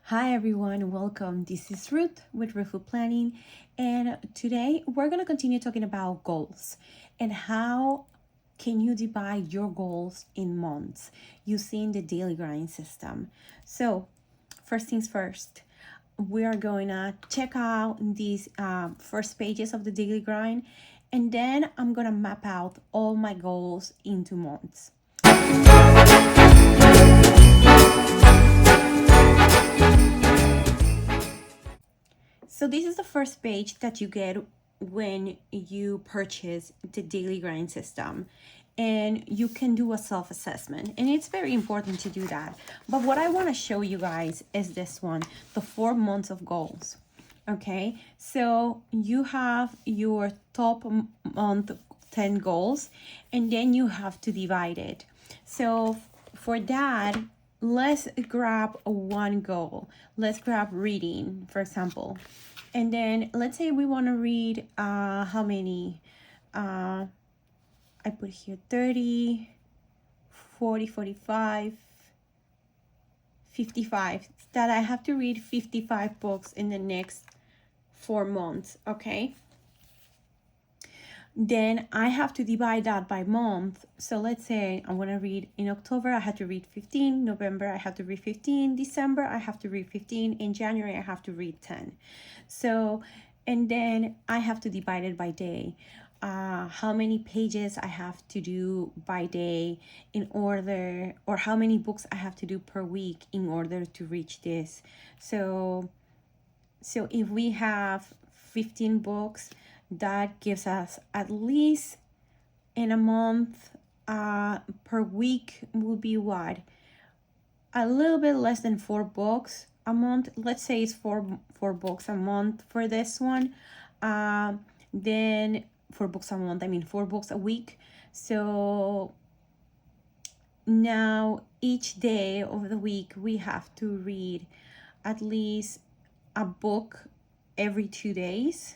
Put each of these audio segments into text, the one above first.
Hi everyone, welcome. This is Ruth with Ruth Planning, and today we're going to continue talking about goals and how can you divide your goals in months using the daily grind system. So, first things first, we are going to check out these first pages of the daily grind, and then I'm going to map out all my goals into months. So this is the first page that you get when you purchase the daily grind system, and you can do a self-assessment, and it's very important to do that. But what I want to show you guys is this one, the 4 months of goals. Okay, so you have your top month 10 goals, and then you have to divide it. So for that, let's grab one goal. Let's grab reading, for example. And then let's say we want to read how many? I put here 30, 40, 45, 55. That I have to read 55 books in the next 4 months, okay? Then I have to divide that by month. So let's say I want to read in October, I have to read 15, November, I have to read 15, December, I have to read 15, in January, I have to read 10. So, and then I have to divide it by day. How many pages I have to do by day in order, or how many books I have to do per week in order to reach this. So if we have 15 books, that gives us at least in a month, per week will be what? A little bit less than 4 books a month. Let's say it's four books a month for this one. Then 4 books a month, I mean 4 books a week. So now each day of the week we have to read at least a book every 2 days,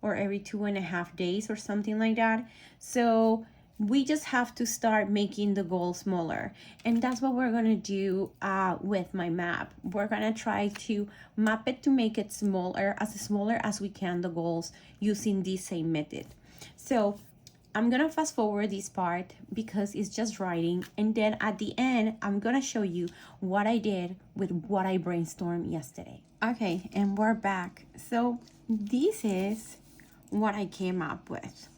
or every 2.5 days, or something like that. So we just have to start making the goal smaller, and that's what we're gonna do with my map. We're gonna try to map it to make it smaller as we can, the goals, using this same method. So I'm gonna fast forward this part because it's just writing, and then at the end I'm gonna show you what I did with what I brainstormed yesterday. Okay, and we're back. So this is what I came up with,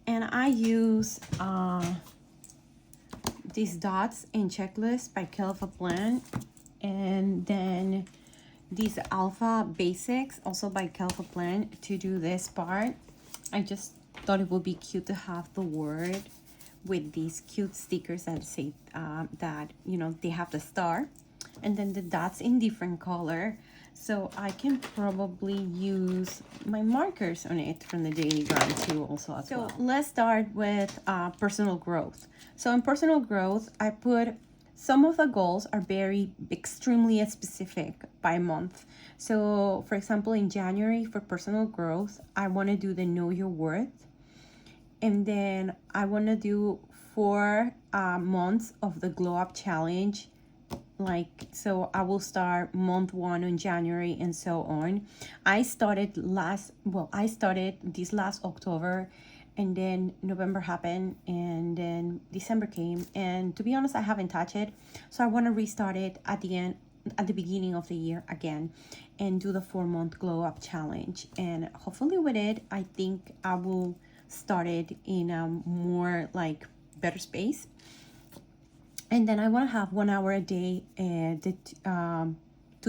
and I use these dots and checklist by Kelva Plan, and then these alpha basics also by Kelva Plan to do this part. I just thought it would be cute to have the word with these cute stickers that say that, you know, they have the star, and then the dots in different color. So I can probably use my markers on it from the daily grind too also as well. So let's start with personal growth. So in personal growth, I put some of the goals are very extremely specific by month. So for example, in January for personal growth, I want to do the know your worth. And then I want to do 4 months of the glow up challenge. So I will start month 1 in January and so on. I started this last October, and then November happened, and then December came, and to be honest, I haven't touched it. So I want to restart it at the beginning of the year again, and do the 4-month glow up challenge. And hopefully with it, I think I will start it in a more better space. And then I want to have 1 hour a day, 2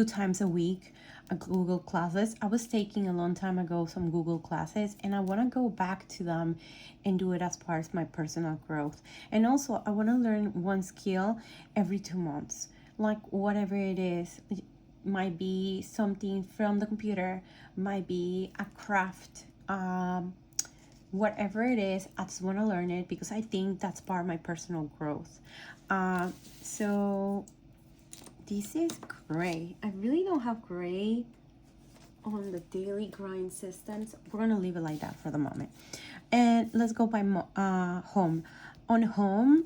times a week, Google classes. I was taking a long time ago some Google classes, and I want to go back to them and do it as part of my personal growth. And also I want to learn one skill every 2 months, like whatever it is. It might be something from the computer, might be a craft, whatever it is. I just want to learn it because I think that's part of my personal growth. So this is gray. I really don't have gray on the daily grind systems. We're gonna leave it like that for the moment. And let's go by home. On home,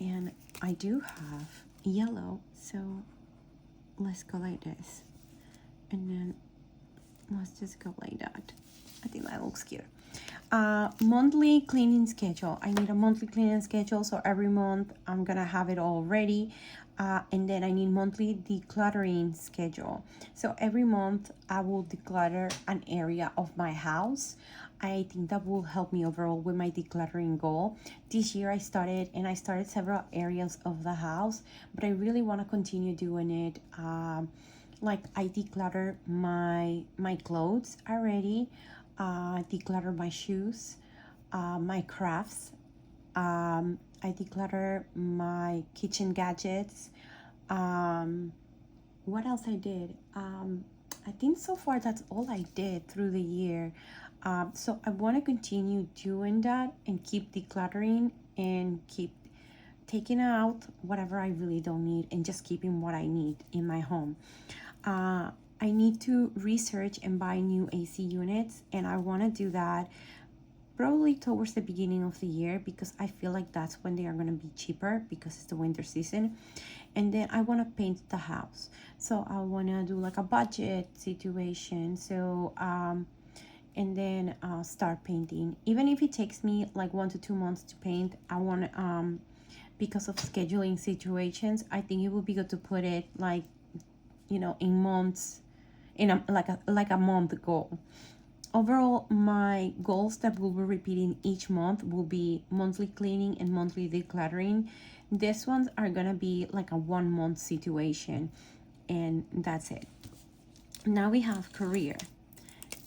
and I do have yellow, so let's go like this, and then let's just go like that. I think that looks cute. Monthly cleaning schedule. I need a monthly cleaning schedule, so every month I'm gonna have it all ready. And then I need monthly decluttering schedule. So every month I will declutter an area of my house. I think that will help me overall with my decluttering goal. This year I started several areas of the house, but I really want to continue doing it. Like I declutter my clothes already, declutter my shoes, my crafts, I declutter my kitchen gadgets. What else I did? I think so far that's all I did through the year. So I want to continue doing that and keep decluttering and keep taking out whatever I really don't need and just keeping what I need in my home. I need to research and buy new AC units, and I want to do that probably towards the beginning of the year because I feel like that's when they are going to be cheaper because it's the winter season. And then I want to paint the house, so I want to do like a budget situation. So and then start painting, even if it takes me like 1 to 2 months to paint. I want to because of scheduling situations, I think it would be good to put it like, you know, in months, in a like a month goal. Overall, my goals that will be repeating each month will be monthly cleaning and monthly decluttering. These ones are gonna be like a 1 month situation, and that's it. Now we have career,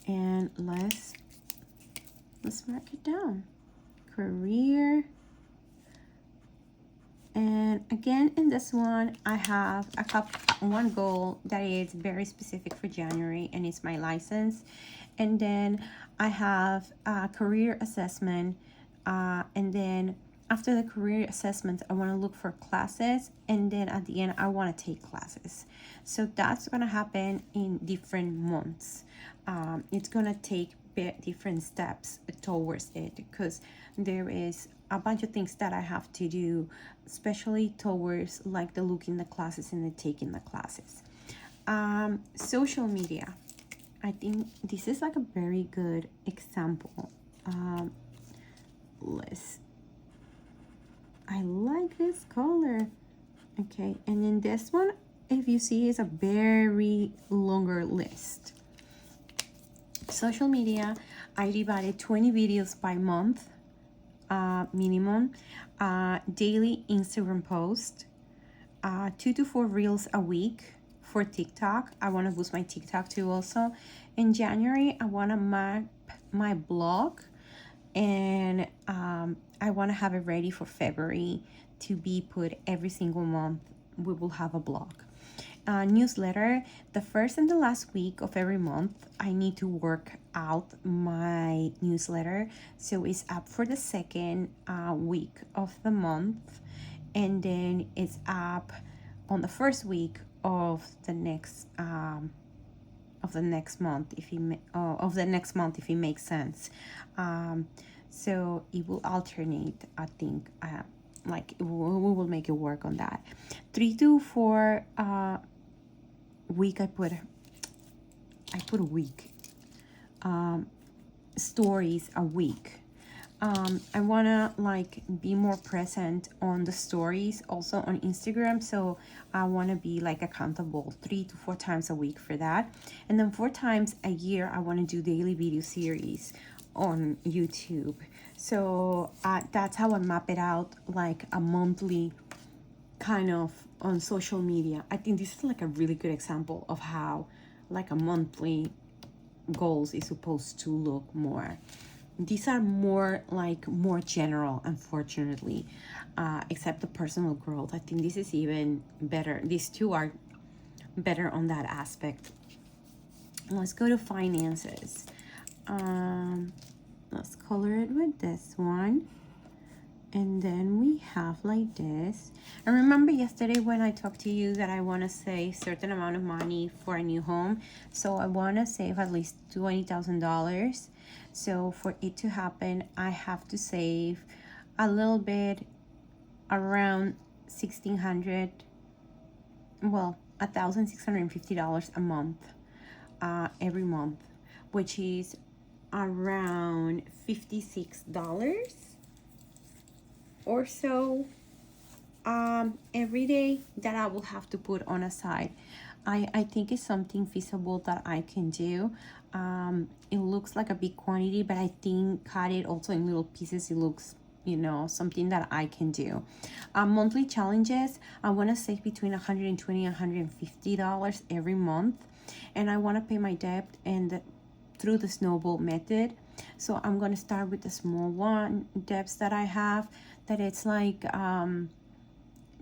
and let's mark it down. Career. And again, in this one, I have one goal that is very specific for January, and it's my license. And then I have a career assessment, and then after the career assessment, I want to look for classes, and then at the end, I want to take classes. So that's going to happen in different months. It's going to take different steps towards it because there is a bunch of things that I have to do, especially towards like the looking the classes and the taking the classes. Social media. I think this is like a very good example. I like this color. Okay, and then this one, if you see, is a very longer list. Social media, I divided 20 videos by month, minimum, daily Instagram post, 2 to 4 reels a week. For TikTok, I want to boost my TikTok too also. In January, I want to map my blog, and I want to have it ready for February to be put every single month. We will have a blog. Newsletter, the first and the last week of every month, I need to work out my newsletter. So it's up for the second week of the month, and then it's up on the first week of the next month, if it makes sense. So it will alternate. I think like we will make it work on that. 3 to 4 week. I put a week. Stories a week. I want to like be more present on the stories, also on Instagram. So I want to be like accountable 3 to 4 times a week for that. And then 4 times a year, I want to do daily video series on YouTube. So that's how I map it out, like a monthly kind of on social media. I think this is like a really good example of how like a monthly goals is supposed to look more. These are more general, unfortunately, except the personal growth. I think this is even better. These two are better on that aspect. Let's go to finances. Let's color it with this one. And then we have like this. And remember yesterday when I talked to you that I want to save certain amount of money for a new home. So I want to save at least $20,000. So for it to happen, I have to save a little bit, around 1,600. Well, $1,650 a month, every month, which is around $56 or so every day that I will have to put on a side. I think it's something feasible that I can do. It looks like a big quantity, but I think cut it also in little pieces, it looks, you know, something that I can do. Monthly challenges, I want to save between $120 and $150 every month, and I want to pay my debt and through the snowball method. So I'm going to start with the small one debts that I have, that it's like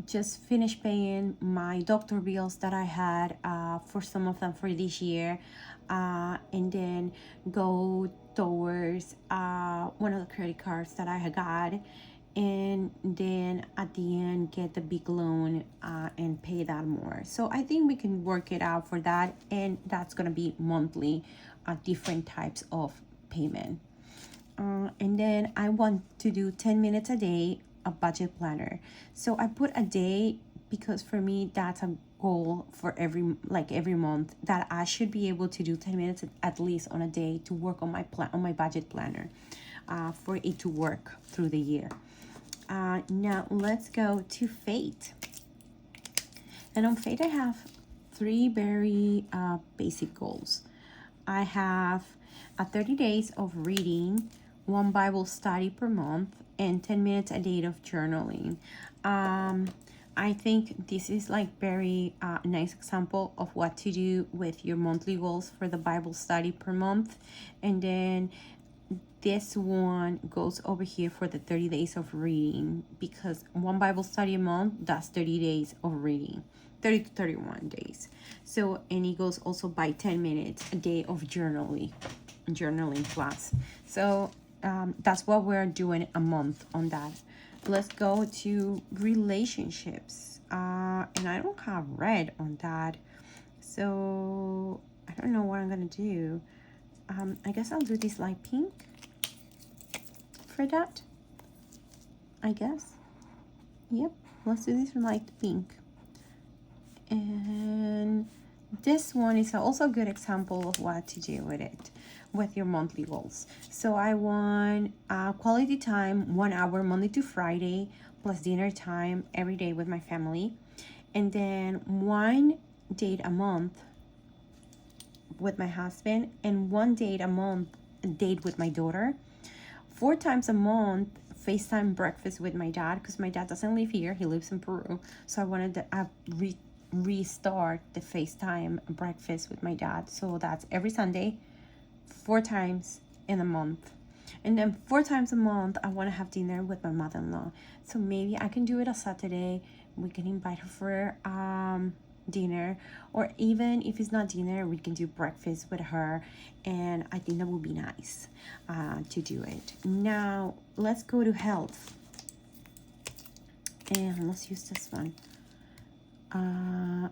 just finish paying my doctor bills that I had for some of them for this year, and then go towards one of the credit cards that I had got, and then at the end get the big loan and pay that more. So I think we can work it out for that, and that's gonna be monthly, different types of payment. And then I want to do 10 minutes a day a budget planner. So I put a day because for me that's a goal for every month, that I should be able to do 10 minutes at least on a day to work on my budget planner, for it to work through the year. Now let's go to Fate. And on Fate I have 3 very basic goals. I have 30 days of reading, 1 Bible study per month, and 10 minutes a day of journaling. I think this is like very nice example of what to do with your monthly goals for the Bible study per month. And then this one goes over here for the 30 days of reading, because 1 Bible study a month, that's 30 days of reading, 30 to 31 days. So, and it goes also by 10 minutes a day of journaling class. So that's what we're doing a month on that. Let's go to relationships. And I don't have red on that, so I don't know what I'm gonna do. I guess I'll do this light pink for that, I guess. Yep, let's do this light pink. And this one is also a good example of what to do with it, with your monthly goals. So I want quality time, 1 hour Monday to Friday, plus dinner time every day with my family. And then 1 date a month with my husband, and 1 date a month, a date with my daughter. 4 times a month, FaceTime breakfast with my dad, because my dad doesn't live here, he lives in Peru. So I wanted to restart the FaceTime breakfast with my dad. So that's every Sunday, 4 times in a month. And then 4 times a month I want to have dinner with my mother-in-law. So maybe I can do it a Saturday, we can invite her for dinner, or even if it's not dinner, we can do breakfast with her, and I think that would be nice to do it. Now let's go to health, and let's use this one.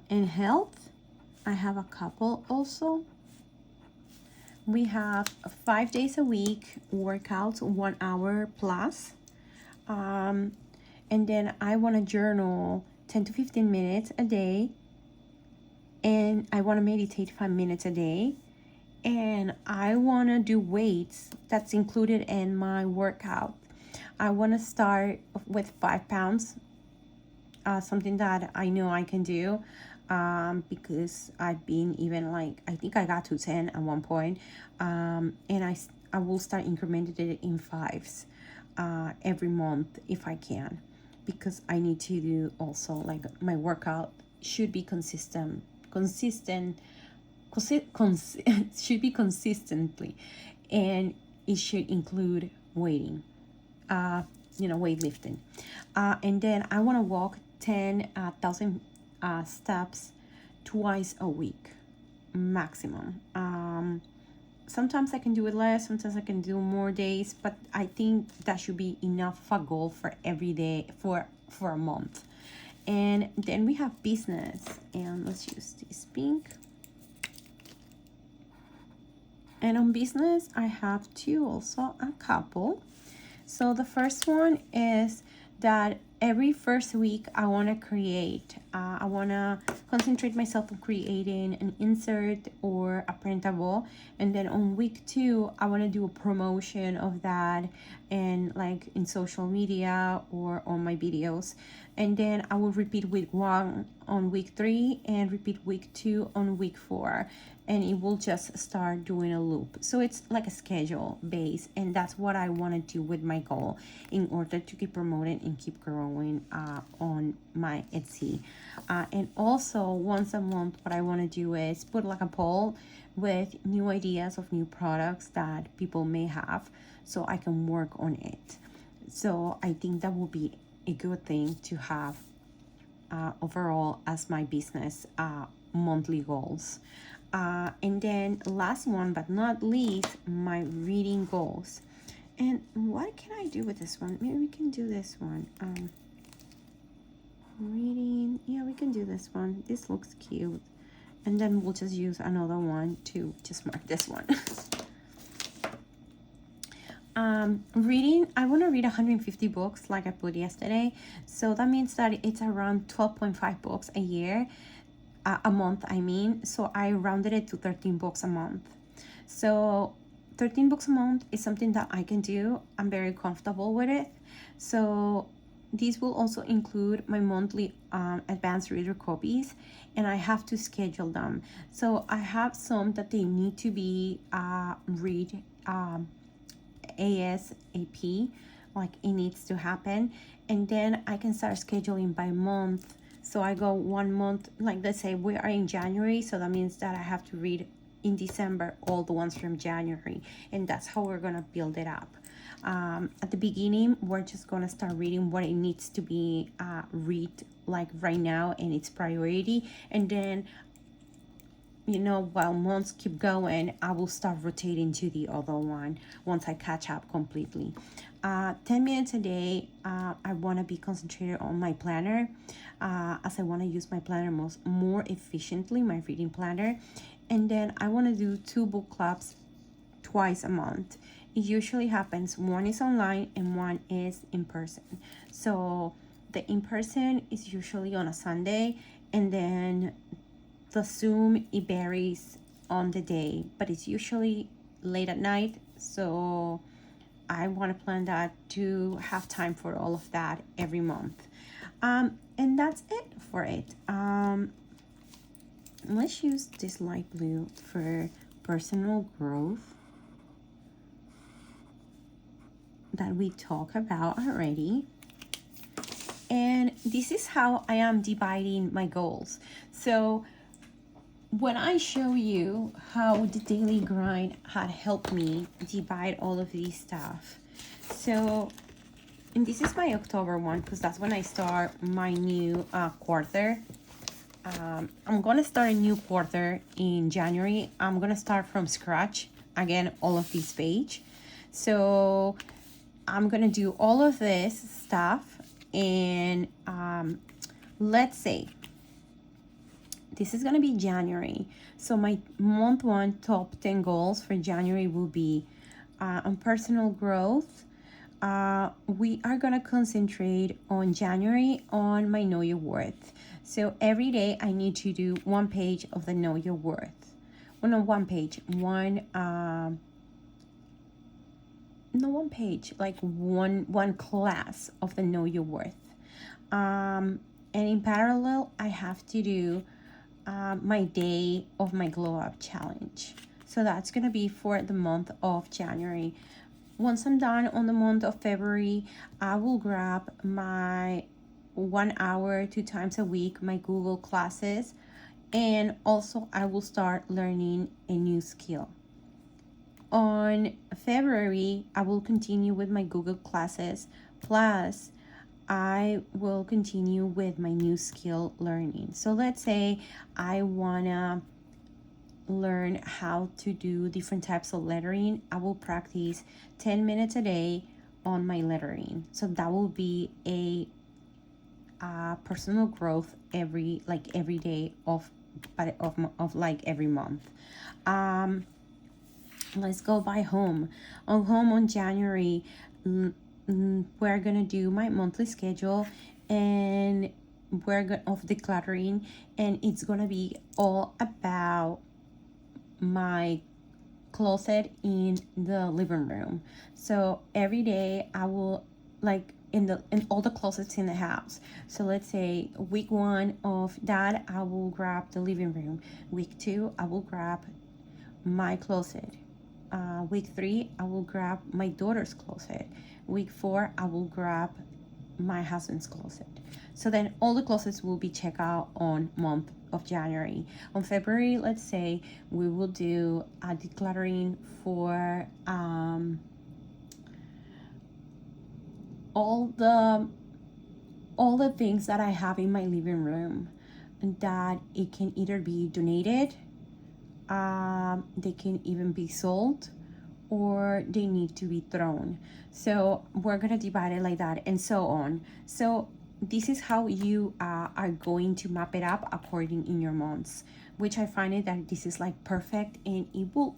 In health, I have a couple also. We have 5 days a week workouts, 1 hour plus. And then I want to journal 10 to 15 minutes a day. And I want to meditate 5 minutes a day. And I want to do weights. That's included in my workout. I want to start with 5 pounds. Something that I know I can do, because I've been even like, I think I got to 10 at one point, and I will start incrementing it in 5s every month if I can, because I need to do also, like, my workout should be consistent should be consistently, and it should include weighting, weightlifting, and then I want to walk 10,000 steps twice a week maximum. Sometimes I can do it less, sometimes I can do more days, but I think that should be enough of a goal for every day for a month. And then we have business, and let's use this pink. And on business I have a couple. So the first one is that every first week I want to create I want to concentrate myself on creating an insert or a printable, and then on week 2 I want to do a promotion of that, and like in social media or on my videos, and then I will repeat week 1 on week 3 and repeat week 2 on week 4, and it will just start doing a loop. So it's like a schedule base, and that's what I want to do with my goal in order to keep promoting and keep growing on my Etsy. And also once a month, what I want to do is put like a poll with new ideas of new products that people may have, so I can work on it. So I think that will be a good thing to have overall as my business monthly goals. And then last one but not least, my reading goals. And what can I do with this one? Maybe we can do this one. Reading, yeah, we can do this one. This looks cute. And then we'll just use another one to just mark this one. Reading, I want to read 150 books like I put yesterday. So that means that it's around 12.5 books a year. A month, I mean. So I rounded it to 13 books a month. So 13 books a month is something that I can do. I'm very comfortable with it. So these will also include my monthly advanced reader copies, and I have to schedule them. So I have some that they need to be read ASAP, like it needs to happen, and then I can start scheduling by month. So I go 1 month, like let's say we are in January, so that means that I have to read in December all the ones from January, and that's how we're gonna build it up. At the beginning, we're just gonna start reading what it needs to be read like right now, and its priority, and then while months keep going, I will start rotating to the other one once I catch up completely. 10 minutes a day, I want to be concentrated on my planner, as I want to use my planner more efficiently, my reading planner. And then I want to do 2 book clubs twice a month. It usually happens, one is online and one is in person. So the in person is usually on a Sunday, and then the Zoom, it varies on the day, but it's usually late at night. So I want to plan that to have time for all of that every month. And that's it for it. Let's use this light blue for personal growth that we talked about already. And this is how I am dividing my goals. So when I show you how the daily grind had helped me divide all of these stuff. So, and this is my October one, because that's when I start my new quarter. I'm gonna start a new quarter in January. I'm gonna start from scratch again, all of this page. So I'm gonna do all of this stuff, and let's say this is gonna be January. So my month 1 top 10 goals for January will be on personal growth. We are gonna concentrate on January on my Know Your Worth. So every day I need to do 1 page of the Know Your Worth. Well, not 1 page, one page, like one class of the Know Your Worth. And in parallel, I have to do my day of my glow up challenge. So that's gonna be for the month of January. Once I'm done on the month of February, I will grab my 1 hour 2 times a week, my Google classes, and also I will start learning a new skill. On February, I will continue with my Google classes, plus I will continue with my new skill learning. So let's say I wanna learn how to do different types of lettering. I will practice 10 minutes a day on my lettering. So that will be a personal growth every day of like every month. Let's go by home. On January, we're gonna do my monthly schedule, and of decluttering, and it's gonna be all about my closet in the living room. So every day I will, like, in all the closets in the house. So let's say week 1 of that, I will grab the living room. Week 2, I will grab my closet. Week 3, I will grab my daughter's closet. Week 4, I will grab my husband's closet. So then all the closets will be checked out on month of January. On February, let's say we will do a decluttering for all the things that I have in my living room, that it can either be donated, they can even be sold, or they need to be thrown. So we're gonna divide it like that, and so on. So this is how you are going to map it up according in your months, which I find it that this is like perfect, and it will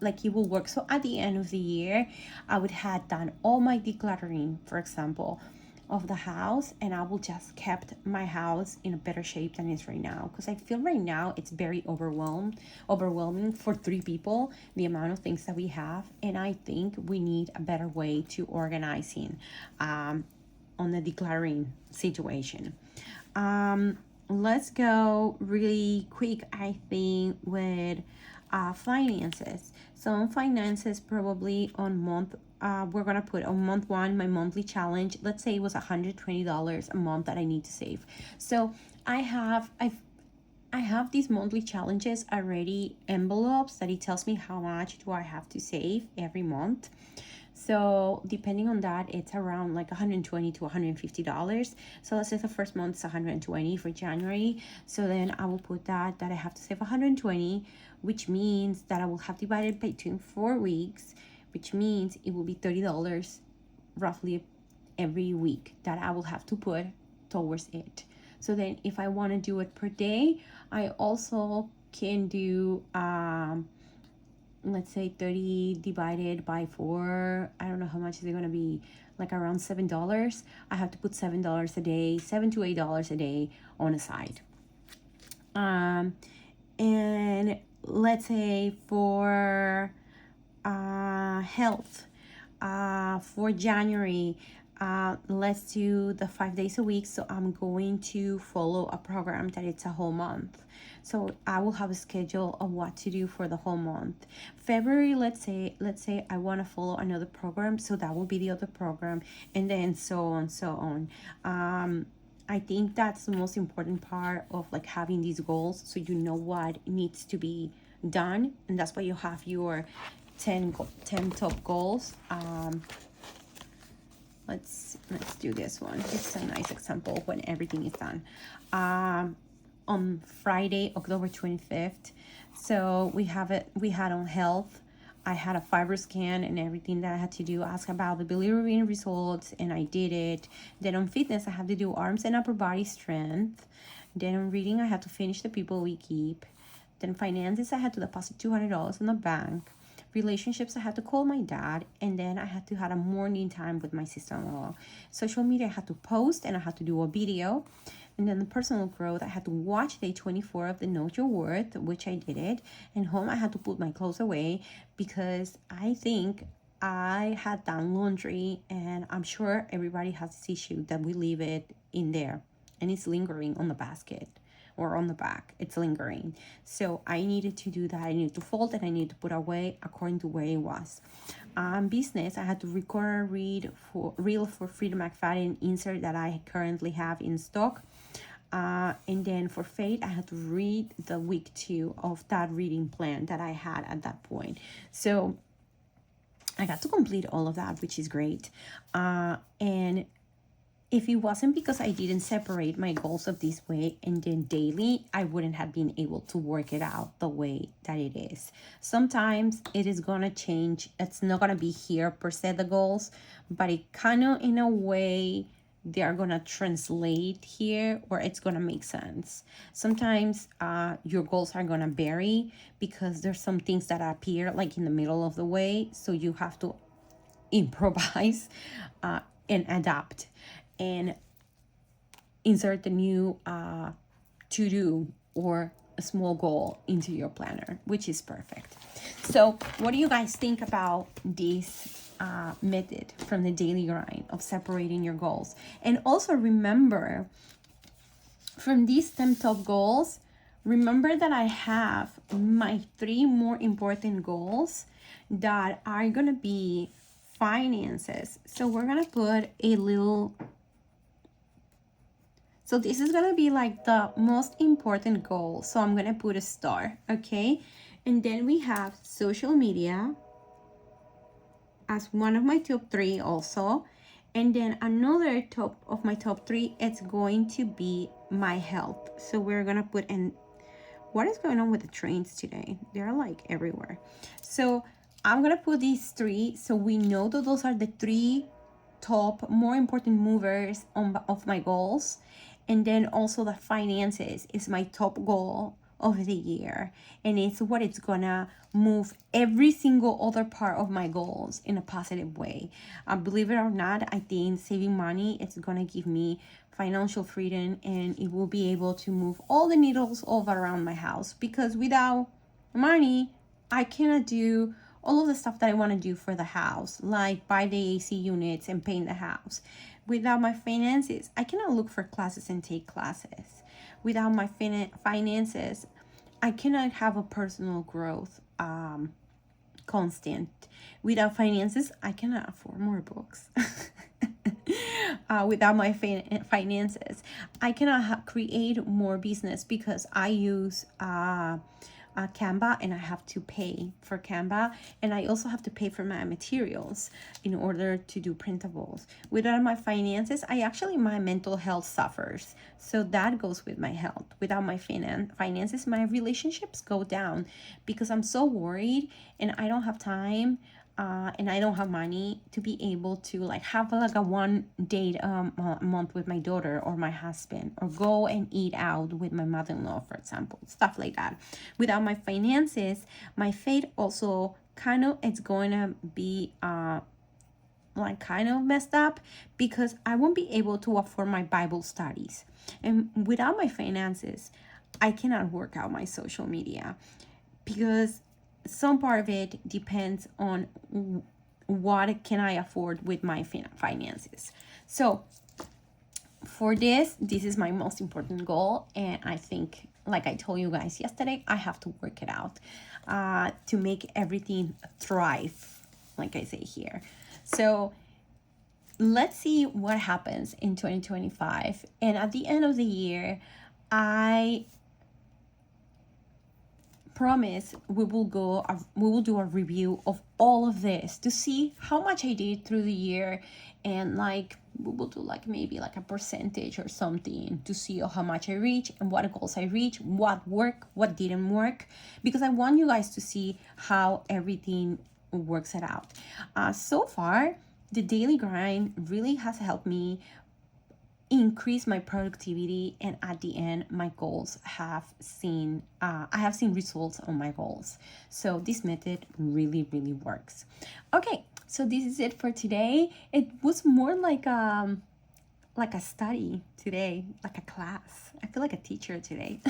it will work. So at the end of the year, I would have done all my decluttering, for example, of the house, and I will just kept my house in a better shape than it is right now, because I feel right now it's very overwhelming for 3 people, the amount of things that we have, and I think we need a better way to organizing on the decluttering situation. Let's go really quick, I think, with finances. So on finances, probably on month, we're gonna put on month 1 my monthly challenge. Let's say it was $120 a month that I need to save. So I have these monthly challenges already, envelopes that it tells me how much do I have to save every month. So depending on that, it's around like $120 to $150. So let's say the first month is $120 for January. So then I will put that I have to save $120, which means that I will have divided between 4 weeks, which means it will be $30 roughly every week that I will have to put towards it. So then if I want to do it per day, I also can do let's say 30 divided by 4. I don't know how much is it going to be, like around $7. I have to put $7 a day, $7 to $8 a day on a side. And let's say for health, for January, let's do the 5 days a week. So I'm going to follow a program that it's a whole month. So I will have a schedule of what to do for the whole month. February, let's say I want to follow another program, so that will be the other program, and then so on. I think that's the most important part of like having these goals, so you know what needs to be done, and that's why you have your 10 top goals. Let's do this one. It's a nice example when everything is done. On Friday, October 25th. So we had on health. I had a fiber scan and everything that I had to do, ask about the bilirubin results, and I did it. Then on fitness, I have to do arms and upper body strength. Then on reading, I had to finish The People We Keep. Then finances, I had to deposit $200 in the bank. Relationships, I had to call my dad, and then I had to have a morning time with my sister-in-law. Social media, I had to post, and I had to do a video. And then the personal growth, I had to watch day 24 of the Know Your Worth, which I did it. And home, I had to put my clothes away because I think I had done laundry, and I'm sure everybody has this issue that we leave it in there and it's lingering on the basket or on the back. It's lingering. So I needed to do that. I needed to fold and I needed to put away according to where it was. Business, I had to record a reel for Freedom McFadden insert that I currently have in stock. And then for Fate, I had to read the week 2 of that reading plan that I had at that point. So I got to complete all of that, which is great. And if it wasn't because I didn't separate my goals of this way and then daily, I wouldn't have been able to work it out the way that it is. Sometimes it is going to change. It's not going to be here per se, the goals, but it kind of in a way they are going to translate here where it's going to make sense. Sometimes your goals are going to vary because there's some things that appear like in the middle of the way. So you have to improvise and adapt. And insert a new to-do or a small goal into your planner, which is perfect. So what do you guys think about this method from the daily grind of separating your goals? And also remember, from these 10 top goals, remember that I have my 3 more important goals that are gonna be finances. So we're gonna put a little, so this is gonna be like the most important goal. So I'm gonna put a star, okay? And then we have social media as one of my top 3 also. And then another top of my top 3, it's going to be my health. So we're gonna put in, what is going on with the trains today? They're like everywhere. So I'm gonna put these 3, so we know that those are the 3 top more important movers of my goals. And then also the finances is my top goal of the year, and it's what it's gonna move every single other part of my goals in a positive way. Believe it or not, I think saving money, it's gonna give me financial freedom, and it will be able to move all the needles all around my house, because without money I cannot do all of the stuff that I want to do for the house, like buy the AC units and paint the house. Without my finances, I cannot look for classes and take classes. Without my finances, I cannot have a personal growth constant. Without finances, I cannot afford more books. Without my finances, I cannot create more business, because I use Canva, and I have to pay for Canva, and I also have to pay for my materials in order to do printables. Without my finances, my mental health suffers, so that goes with my health. Without my finances, my relationships go down, because I'm so worried and I don't have time and I don't have money to be able to like have like a 1 date a month with my daughter or my husband, or go and eat out with my mother-in-law, for example, stuff like that. Without my finances, my faith also kind of, it's going to be like kind of messed up, because I won't be able to afford my Bible studies. And without my finances, I cannot work out my social media, because some part of it depends on what can I afford with my finances. So for this is my most important goal, and I think, like I told you guys yesterday, I have to work it out to make everything thrive, like I say here. So let's see what happens in 2025, and at the end of the year, I promise we will do a review of all of this to see how much I did through the year, and like we will do like maybe like a percentage or something to see how much I reach and what goals I reach, what worked, what didn't work, because I want you guys to see how everything works it out. So far, the daily grind really has helped me increase my productivity, and at the end my goals have seen I have seen results on my goals. So this method really works. Okay, so this is it for today. It was more like a study today, like a class. I feel like a teacher today.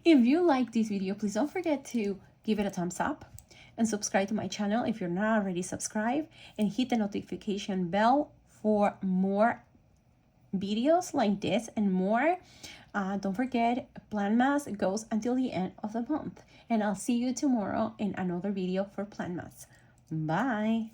If you like this video, please don't forget to give it a thumbs up and subscribe to my channel if you're not already subscribed, and hit the notification bell for more videos like this and more. Don't forget, Plan Mass goes until the end of the month, and I'll see you tomorrow in another video for Plan Mass. Bye.